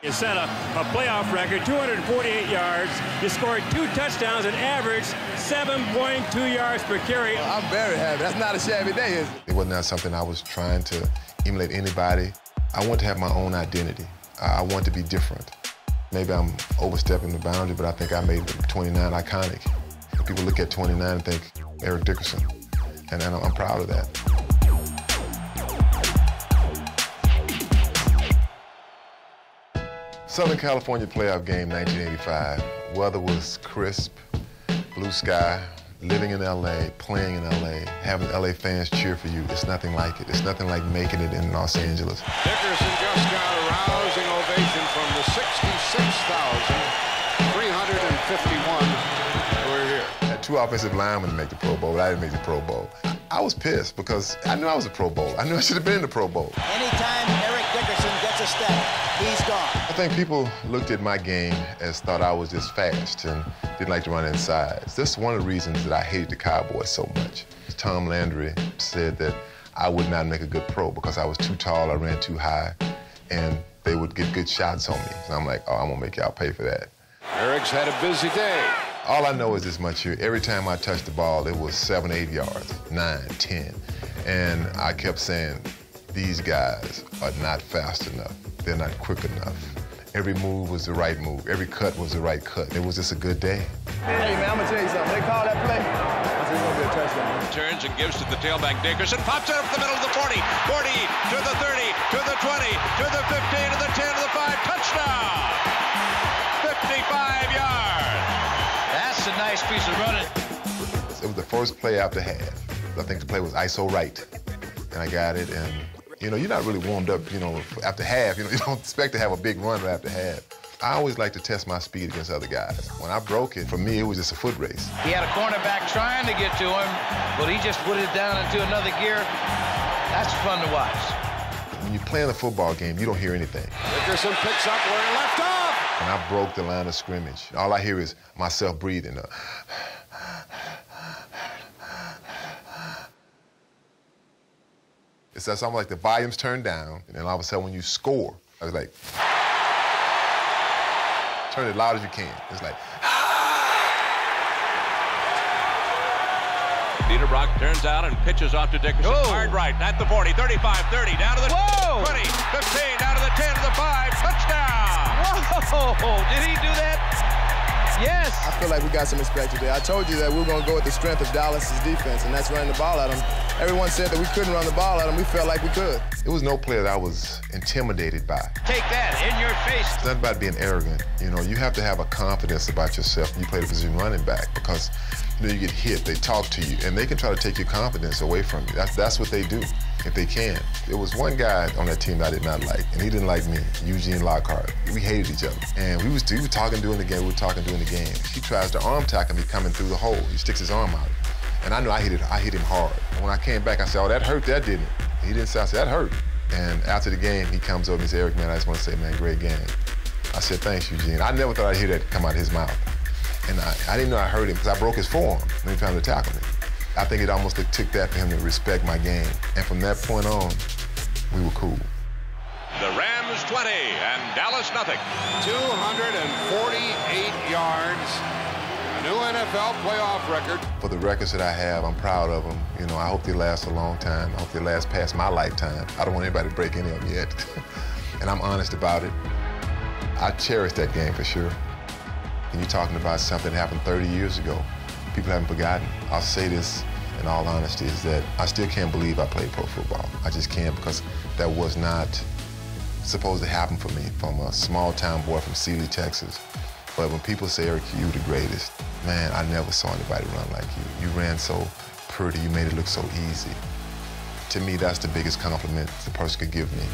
You set a playoff record, 248 yards. You scored 2 touchdowns and averaged 7.2 yards per carry. Well, I'm very happy. That's not a shabby day, is it? It was not something I was trying to emulate anybody. I want to have my own identity. I want to be different. Maybe I'm overstepping the boundary, but I think I made 29 iconic. People look at 29 and think, Eric Dickerson, and I'm proud of that. Southern California playoff game, 1985. Weather was crisp, blue sky, living in LA, playing in LA, having LA fans cheer for you. It's nothing like it. It's nothing like making it in Los Angeles. Dickerson just got a rousing ovation from the 66,351 who are here. I had 2 offensive linemen to make the Pro Bowl, but I didn't make the Pro Bowl. I was pissed because I knew I was a Pro Bowl. I knew I should have been in the Pro Bowl. Anytime Eric Dickerson gets a step, he's gone. I think people looked at my game as thought I was just fast and didn't like to run inside. This is one of the reasons that I hated the Cowboys so much. Tom Landry said that I would not make a good pro because I was too tall, I ran too high, and they would get good shots on me. And I'm like, oh, I'm gonna make y'all pay for that. Eric's had a busy day. All I know is this much here. Every time I touched the ball, it was 7, 8 yards, 9, 10. And I kept saying, these guys are not fast enough. They're not quick enough. Every move was the right move. Every cut was the right cut. It was just a good day. Hey, man, I'm going to tell you something. They call that play, I said, it's going to be a touchdown. Turns and gives to the tailback Dickerson. Pops it up the middle of the 40. 40 to the 30, to the 20, to the 15, to the 10, to the 5. Touchdown! 55 yards. That's a nice piece of running. It was the first play after half. I think the play was ISO right. And I got it, and you know, you're not really warmed up, you know, after half. You know, you don't expect to have a big run after half. I always like to test my speed against other guys. When I broke it, for me, it was just a foot race. He had a cornerback trying to get to him, but he just put it down into another gear. That's fun to watch. When you play in a football game, you don't hear anything. Dickerson picks up where he left off. When I broke the line of scrimmage, all I hear is myself breathing. It's almost like the volume's turned down, and then all of a sudden when you score, I was like, turn it as loud as you can. It's like, Peter Brock turns out and pitches off to Dickerson. Hard right at the 40, 35, 30, down to the 20, 15, down to the 10, to the 5. Touchdown! Whoa! Did he do that? Yes. I feel like we got some respect today. I told you that we were going to go with the strength of Dallas's defense, and that's running the ball at them. Everyone said that we couldn't run the ball at them. We felt like we could. There was no player that I was intimidated by. Take that in your face. It's not about being arrogant. You know, you have to have a confidence about yourself when you play the position running back because, you know, you get hit, they talk to you, and they can try to take your confidence away from you. That's what they do, if they can. There was one guy on that team that I did not like, and he didn't like me, Eugene Lockhart. We hated each other. And we were talking during the game, we were talking during the game. He tries to arm tackle me coming through the hole. He sticks his arm out. And I knew I hit him hard. And when I came back, I said, oh, that hurt, that didn't it? He didn't say, I said, that hurt. And after the game, he comes over and he said, Eric, man, I just want to say, man, great game. I said, thanks, Eugene. I never thought I'd hear that come out of his mouth. And I didn't know I hurt him because I broke his forearm when he tried to tackle me. I think it almost took that for him to respect my game. And from that point on, we were cool. The Rams 20 and Dallas nothing. 248 yards. A new NFL playoff record. For the records that I have, I'm proud of them. You know, I hope they last a long time. I hope they last past my lifetime. I don't want anybody to break any of them yet. And I'm honest about it. I cherish that game for sure. And you're talking about something that happened 30 years ago. People haven't forgotten. I'll say this in all honesty, is that I still can't believe I played pro football. I just can't, because that was not supposed to happen for me, from a small town boy from Sealy, Texas. But when people say, Eric, you the greatest, man, I never saw anybody run like you. You ran so pretty, you made it look so easy. To me, that's the biggest compliment the person could give me.